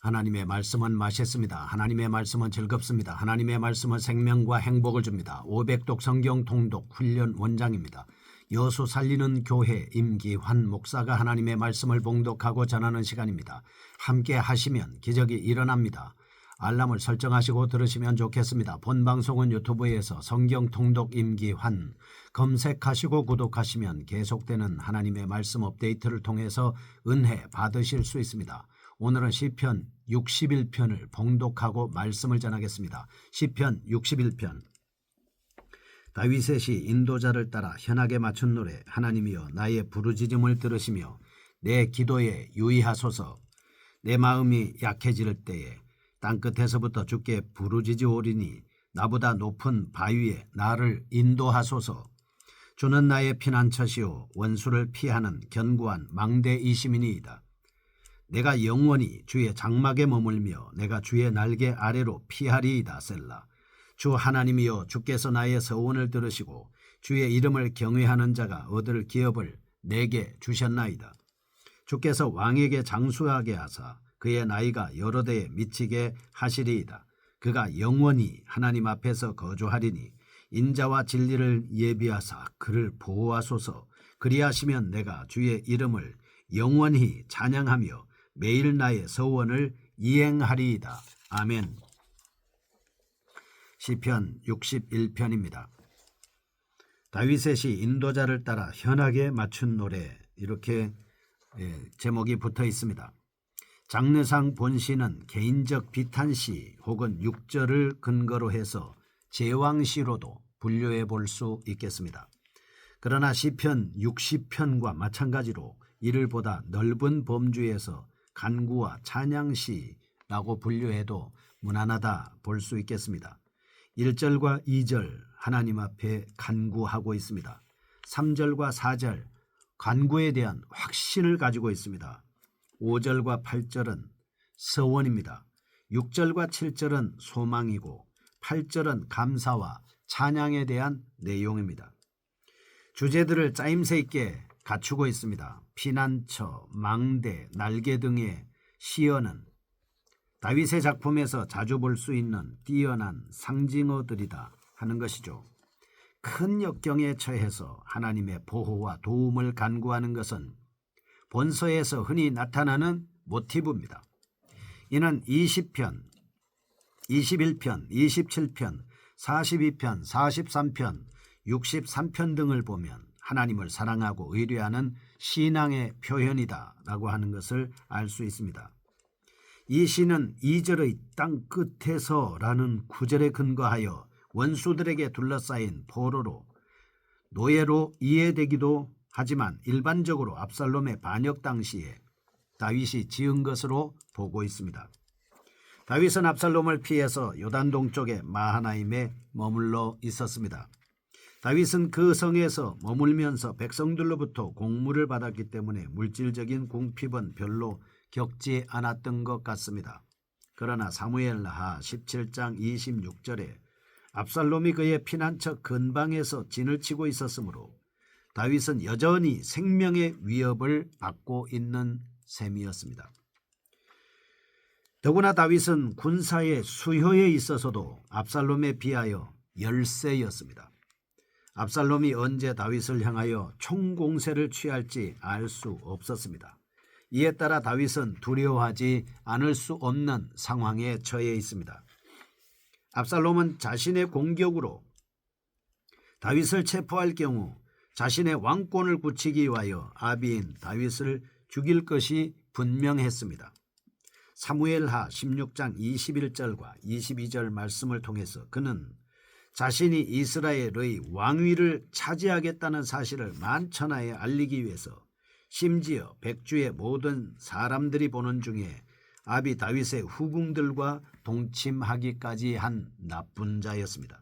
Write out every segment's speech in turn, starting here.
하나님의 말씀은 맛있습니다. 하나님의 말씀은 즐겁습니다. 하나님의 말씀은 생명과 행복을 줍니다. 500독 성경 통독 훈련 원장입니다. 여수 살리는 교회 임기환 목사가 하나님의 말씀을 봉독하고 전하는 시간입니다. 함께 하시면 기적이 일어납니다. 알람을 설정하시고 들으시면 좋겠습니다. 본 방송은 유튜브에서 성경 통독 임기환 검색하시고 구독하시면 계속되는 하나님의 말씀 업데이트를 통해서 은혜 받으실 수 있습니다. 오늘은 시편 61편을 봉독하고 말씀을 전하겠습니다. 시편 61편. 다윗의 시 인도자를 따라 현악에 맞춘 노래. 하나님이여 나의 부르짖음을 들으시며 내 기도에 유의하소서. 내 마음이 약해질 때에 땅끝에서부터 주께 부르짖으오리니 나보다 높은 바위에 나를 인도하소서. 주는 나의 피난처시오 원수를 피하는 견고한 망대이심이니이다. 내가 영원히 주의 장막에 머물며 내가 주의 날개 아래로 피하리이다. 셀라. 주 하나님이여 주께서 나의 서원을 들으시고 주의 이름을 경외하는 자가 얻을 기업을 내게 주셨나이다. 주께서 왕에게 장수하게 하사 그의 나이가 여러 대에 미치게 하시리이다. 그가 영원히 하나님 앞에서 거주하리니 인자와 진리를 예비하사 그를 보호하소서. 그리하시면 내가 주의 이름을 영원히 찬양하며 매일 나의 서원을 이행하리이다. 아멘. 시편 61편입니다. 다윗의 시 인도자를 따라 현악에 맞춘 노래, 이렇게 제목이 붙어 있습니다. 장르상 본시는 개인적 비탄시 혹은 육절을 근거로 해서 제왕시로도 분류해 볼 수 있겠습니다. 그러나 시편 60편과 마찬가지로 이를 보다 넓은 범주에서 간구와 찬양시라고 분류해도 무난하다 볼 수 있겠습니다. 1절과 2절 하나님 앞에 간구하고 있습니다. 3절과 4절 간구에 대한 확신을 가지고 있습니다. 5절과 8절은 서원입니다. 6절과 7절은 소망이고 8절은 감사와 찬양에 대한 내용입니다. 주제들을 짜임새 있게 갖추고 있습니다. 피난처, 망대, 날개 등의 시어는 다윗의 작품에서 자주 볼 수 있는 뛰어난 상징어들이다 하는 것이죠. 큰 역경에 처해서 하나님의 보호와 도움을 간구하는 것은 본서에서 흔히 나타나는 모티브입니다. 이는 20편, 21편, 27편, 42편, 43편, 63편 등을 보면 하나님을 사랑하고 의뢰하는 신앙의 표현이다라고 하는 것을 알 수 있습니다. 이 시는 2절의 땅 끝에서라는 구절에 근거하여 원수들에게 둘러싸인 포로로 노예로 이해되기도 하지만 일반적으로 압살롬의 반역 당시에 다윗이 지은 것으로 보고 있습니다. 다윗은 압살롬을 피해서 요단 동쪽의 마하나임에 머물러 있었습니다. 다윗은 그 성에서 머물면서 백성들로부터 공물을 받았기 때문에 물질적인 궁핍은 별로 겪지 않았던 것 같습니다. 그러나 사무엘하 17장 26절에 압살롬이 그의 피난처 근방에서 진을 치고 있었으므로 다윗은 여전히 생명의 위협을 받고 있는 셈이었습니다. 더구나 다윗은 군사의 수효에 있어서도 압살롬에 비하여 열세였습니다. 압살롬이 언제 다윗을 향하여 총공세를 취할지 알 수 없었습니다. 이에 따라 다윗은 두려워하지 않을 수 없는 상황에 처해 있습니다. 압살롬은 자신의 공격으로 다윗을 체포할 경우 자신의 왕권을 굳히기 위하여 아비인 다윗을 죽일 것이 분명했습니다. 사무엘하 16장 21절과 22절 말씀을 통해서 그는 자신이 이스라엘의 왕위를 차지하겠다는 사실을 만천하에 알리기 위해서 심지어 백주의 모든 사람들이 보는 중에 아비 다윗의 후궁들과 동침하기까지 한 나쁜 자였습니다.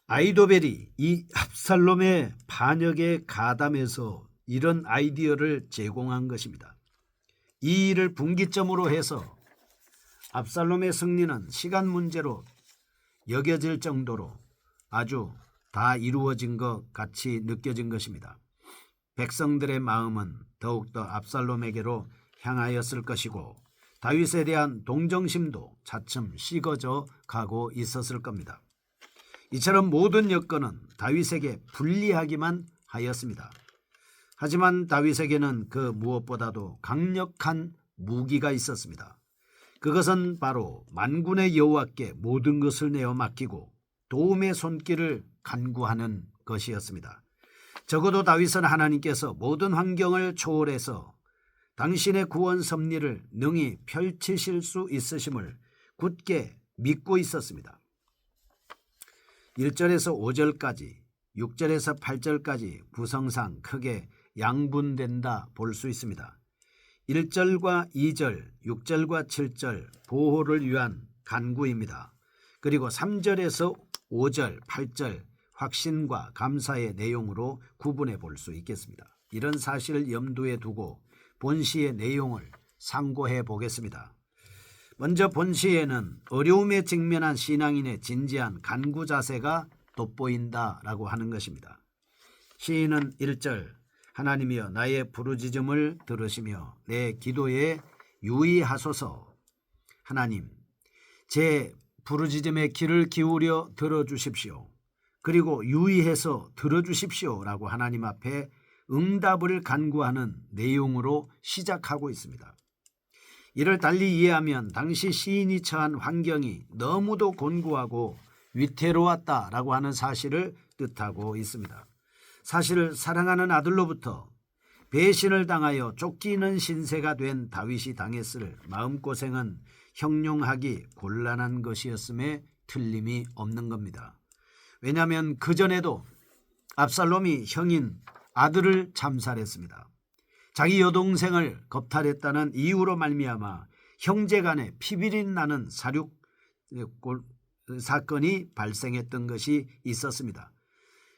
아이도벨이 이 압살롬의 반역에 가담해서 이런 아이디어를 제공한 것입니다. 이 일을 분기점으로 해서 압살롬의 승리는 시간 문제로 여겨질 정도로 아주 다 이루어진 것 같이 느껴진 것입니다. 백성들의 마음은 더욱더 압살롬에게로 향하였을 것이고 다윗에 대한 동정심도 차츰 식어져 가고 있었을 겁니다. 이처럼 모든 여건은 다윗에게 불리하기만 하였습니다. 하지만 다윗에게는 그 무엇보다도 강력한 무기가 있었습니다. 그것은 바로 만군의 여호와께 모든 것을 내어 맡기고 도움의 손길을 간구하는 것이었습니다. 적어도 다윗은 하나님께서 모든 환경을 초월해서 당신의 구원 섭리를 능히 펼치실 수 있으심을 굳게 믿고 있었습니다. 1절에서 5절까지 6절에서 8절까지 구성상 크게 양분된다 볼 수 있습니다. 1절과 2절, 6절과 7절 보호를 위한 간구입니다. 그리고 3절에서 5절, 8절 확신과 감사의 내용으로 구분해 볼 수 있겠습니다. 이런 사실을 염두에 두고 본시의 내용을 상고해 보겠습니다. 먼저 본시에는 어려움에 직면한 신앙인의 진지한 간구 자세가 돋보인다라고 하는 것입니다. 시인은 1절 하나님이여 나의 부르짖음을 들으시며 내 기도에 유의하소서. 하나님 제 부르짖음에 귀를 기울여 들어주십시오. 그리고 유의해서 들어주십시오 라고 하나님 앞에 응답을 간구하는 내용으로 시작하고 있습니다. 이를 달리 이해하면 당시 시인이 처한 환경이 너무도 곤고하고 위태로웠다라고 하는 사실을 뜻하고 있습니다. 사실 사랑하는 아들로부터 배신을 당하여 쫓기는 신세가 된 다윗이 당했을 마음고생은 형용하기 곤란한 것이었음에 틀림이 없는 겁니다. 왜냐하면 그전에도 압살롬이 형인 아들을 참살했습니다. 자기 여동생을 겁탈했다는 이유로 말미암아 형제간에 피비린 나는 사륙 사건이 발생했던 것이 있었습니다.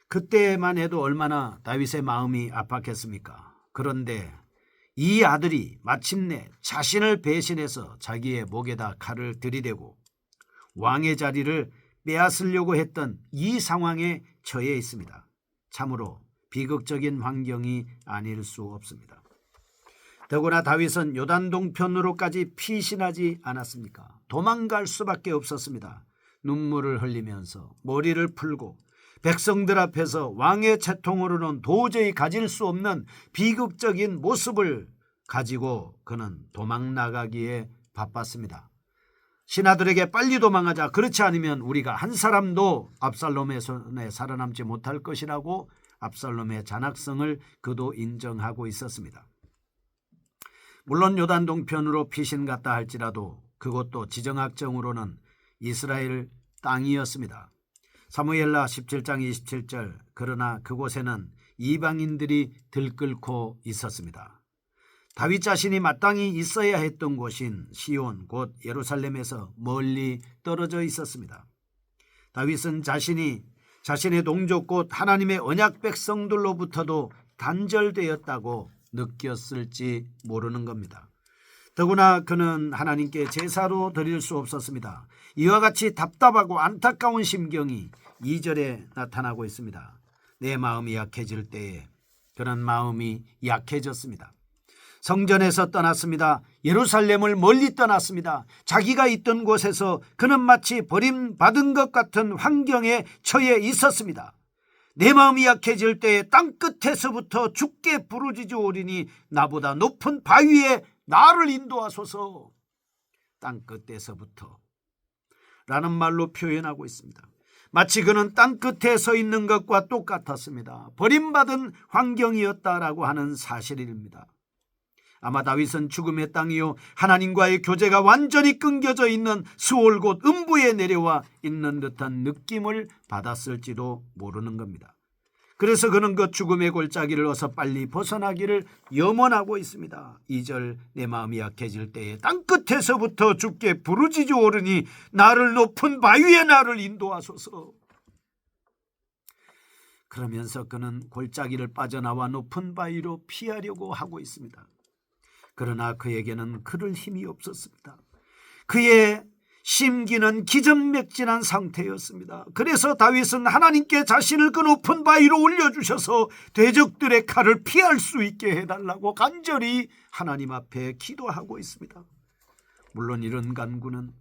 그때만 해도 얼마나 다윗의 마음이 압박했습니까? 그런데 이 아들이 마침내 자신을 배신해서 자기의 목에다 칼을 들이대고 왕의 자리를 빼앗으려고 했던 이 상황에 처해 있습니다. 참으로 비극적인 환경이 아닐 수 없습니다. 더구나 다윗은 요단 동편으로까지 피신하지 않았습니까? 도망갈 수밖에 없었습니다. 눈물을 흘리면서 머리를 풀고 백성들 앞에서 왕의 채통으로는 도저히 가질 수 없는 비극적인 모습을 가지고 그는 도망 나가기에 바빴습니다. 신하들에게 빨리 도망하자, 그렇지 않으면 우리가 한 사람도 압살롬의 손에 살아남지 못할 것이라고 압살롬의 잔악성을 그도 인정하고 있었습니다. 물론 요단 동편으로 피신 갔다 할지라도 그것도 지정학적으로는 이스라엘 땅이었습니다. 사무엘라 17장 27절 그러나 그곳에는 이방인들이 들끓고 있었습니다. 다윗 자신이 마땅히 있어야 했던 곳인 시온 곧 예루살렘에서 멀리 떨어져 있었습니다. 다윗은 자신의 동족 곧 하나님의 언약 백성들로부터도 단절되었다고 느꼈을지 모르는 겁니다. 더구나 그는 하나님께 제사로 드릴 수 없었습니다. 이와 같이 답답하고 안타까운 심경이 2절에 나타나고 있습니다. 내 마음이 약해질 때에 그는 마음이 약해졌습니다. 성전에서 떠났습니다. 예루살렘을 멀리 떠났습니다. 자기가 있던 곳에서 그는 마치 버림받은 것 같은 환경에 처해 있었습니다. 내 마음이 약해질 때에 땅끝에서부터 주께 부르짖으오리니 나보다 높은 바위에 나를 인도하소서. 땅끝에서부터 라는 말로 표현하고 있습니다. 마치 그는 땅끝에 서 있는 것과 똑같았습니다. 버림받은 환경이었다라고 하는 사실입니다. 아마 다윗은 죽음의 땅이요 하나님과의 교제가 완전히 끊겨져 있는 스올 곧 음부에 내려와 있는 듯한 느낌을 받았을지도 모르는 겁니다. 그래서 그는 그 죽음의 골짜기를 어서 빨리 벗어나기를 염원하고 있습니다. 2절 내 마음이 약해질 때에 땅끝에서부터 주께 부르짖으오르니 나를 높은 바위에 나를 인도하소서. 그러면서 그는 골짜기를 빠져나와 높은 바위로 피하려고 하고 있습니다. 그러나 그에게는 그럴 힘이 없었습니다. 그의 심기는 기전맥진한 상태였습니다. 그래서 다윗은 하나님께 자신을 그 높은 바위로 올려주셔서 대적들의 칼을 피할 수 있게 해달라고 간절히 하나님 앞에 기도하고 있습니다. 물론 이런 간구는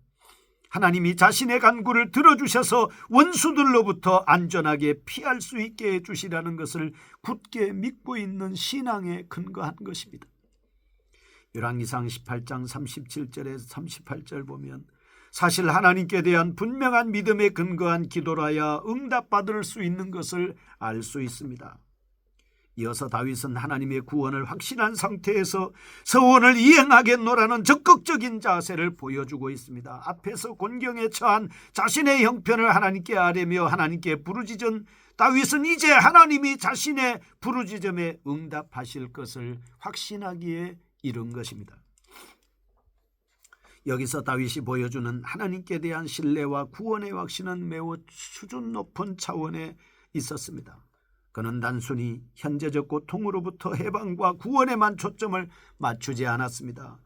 하나님이 자신의 간구를 들어주셔서 원수들로부터 안전하게 피할 수 있게 해주시라는 것을 굳게 믿고 있는 신앙에 근거한 것입니다. 열왕기상 18장 37절에서 38절 보면 사실 하나님께 대한 분명한 믿음에 근거한 기도라야 응답받을 수 있는 것을 알 수 있습니다. 이어서 다윗은 하나님의 구원을 확신한 상태에서 서원을 이행하겠노라는 적극적인 자세를 보여주고 있습니다. 앞에서 곤경에 처한 자신의 형편을 하나님께 아뢰며 하나님께 부르짖은 다윗은 이제 하나님이 자신의 부르짖음에 응답하실 것을 확신하기에 이른 것입니다. 여기서 다윗이 보여주는 하나님께 대한 신뢰와 구원의 확신은 매우 수준 높은 차원에 있었습니다. 그는 단순히 현재적 고통으로부터 해방과 구원에만 초점을 맞추지 않았습니다.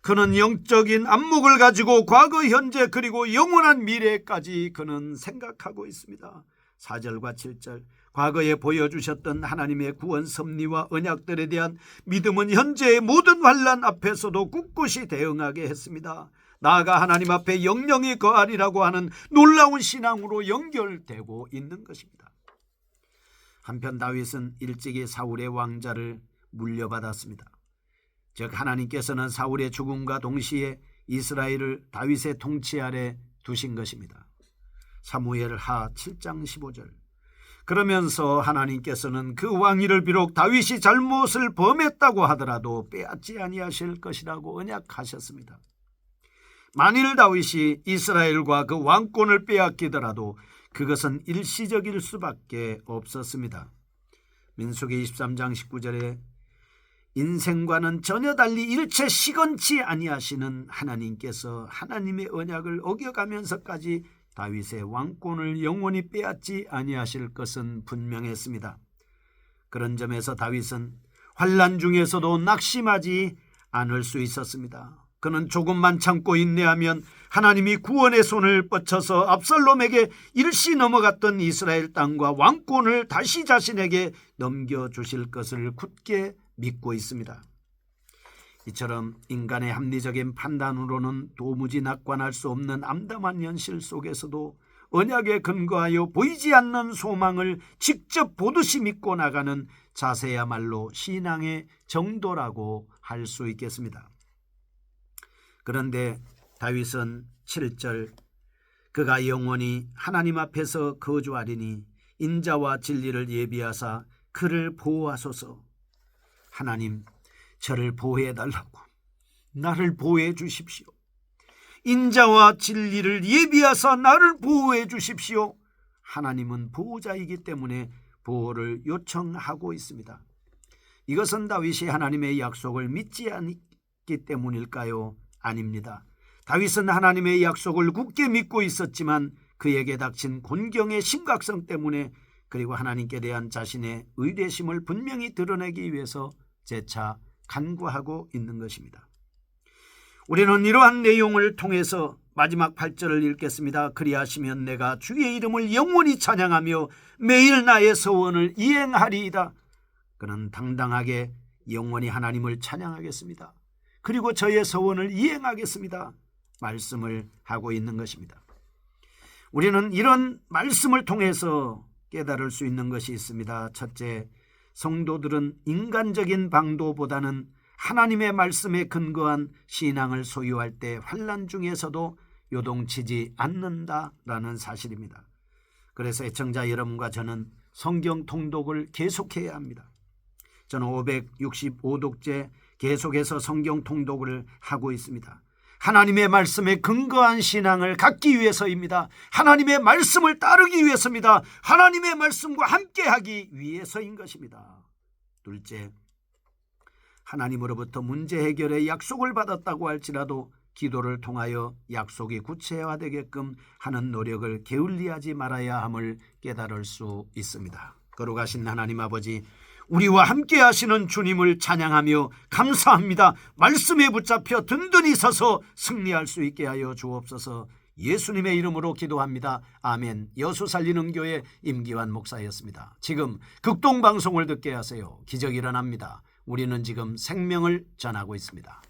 그는 영적인 안목을 가지고 과거, 현재 그리고 영원한 미래까지 그는 생각하고 있습니다. 4절과 7절 과거에 보여주셨던 하나님의 구원 섭리와 언약들에 대한 믿음은 현재의 모든 환난 앞에서도 꿋꿋이 대응하게 했습니다. 나아가 하나님 앞에 영영이 거하리라고 하는 놀라운 신앙으로 연결되고 있는 것입니다. 한편 다윗은 일찍이 사울의 왕자를 물려받았습니다. 즉 하나님께서는 사울의 죽음과 동시에 이스라엘을 다윗의 통치 아래 두신 것입니다. 사무엘하 7장 15절 그러면서 하나님께서는 그 왕위를 비록 다윗이 잘못을 범했다고 하더라도 빼앗지 아니하실 것이라고 언약하셨습니다. 만일 다윗이 이스라엘과 그 왕권을 빼앗기더라도 그것은 일시적일 수밖에 없었습니다. 민수기 23장 19절에 인생과는 전혀 달리 일체 시건치 아니하시는 하나님께서 하나님의 언약을 어겨가면서까지 다윗의 왕권을 영원히 빼앗지 아니하실 것은 분명했습니다. 그런 점에서 다윗은 환난 중에서도 낙심하지 않을 수 있었습니다. 그는 조금만 참고 인내하면 하나님이 구원의 손을 뻗쳐서 압살롬에게 일시 넘어갔던 이스라엘 땅과 왕권을 다시 자신에게 넘겨주실 것을 굳게 믿고 있습니다. 이처럼 인간의 합리적인 판단으로는 도무지 낙관할 수 없는 암담한 현실 속에서도 언약에 근거하여 보이지 않는 소망을 직접 보듯이 믿고 나가는 자세야말로 신앙의 정도라고 할 수 있겠습니다. 그런데 다윗은 7절 그가 영원히 하나님 앞에서 거주하리니 인자와 진리를 예비하사 그를 보호하소서. 하나님 저를 보호해달라고 나를 보호해 주십시오. 인자와 진리를 예비하사 나를 보호해 주십시오. 하나님은 보호자이기 때문에 보호를 요청하고 있습니다. 이것은 다윗이 하나님의 약속을 믿지 않기 때문일까요? 아닙니다. 다윗은 하나님의 약속을 굳게 믿고 있었지만 그에게 닥친 곤경의 심각성 때문에 그리고 하나님께 대한 자신의 의뢰심을 분명히 드러내기 위해서 재차 간구하고 있는 것입니다. 우리는 이러한 내용을 통해서 마지막 8절을 읽겠습니다. 그리하시면 내가 주의 이름을 영원히 찬양하며 매일 나의 서원을 이행하리이다. 그는 당당하게 영원히 하나님을 찬양하겠습니다. 그리고 저의 서원을 이행하겠습니다. 말씀을 하고 있는 것입니다. 우리는 이런 말씀을 통해서 깨달을 수 있는 것이 있습니다. 첫째, 성도들은 인간적인 방도보다는 하나님의 말씀에 근거한 신앙을 소유할 때 환난 중에서도 요동치지 않는다라는 사실입니다. 그래서 애청자 여러분과 저는 성경 통독을 계속해야 합니다. 저는 565독째 계속해서 성경 통독을 하고 있습니다. 하나님의 말씀에 근거한 신앙을 갖기 위해서입니다. 하나님의 말씀을 따르기 위해서입니다. 하나님의 말씀과 함께하기 위해서인 것입니다. 둘째, 하나님으로부터 문제 해결의 약속을 받았다고 할지라도 기도를 통하여 약속이 구체화되게끔 하는 노력을 게을리하지 말아야 함을 깨달을 수 있습니다. 거룩하신 하나님 아버지, 우리와 함께 하시는 주님을 찬양하며 감사합니다. 말씀에 붙잡혀 든든히 서서 승리할 수 있게 하여 주옵소서. 예수님의 이름으로 기도합니다. 아멘. 여수 살리는 교회 임기환 목사였습니다. 지금 극동방송을 듣게 하세요. 기적이 일어납니다. 우리는 지금 생명을 전하고 있습니다.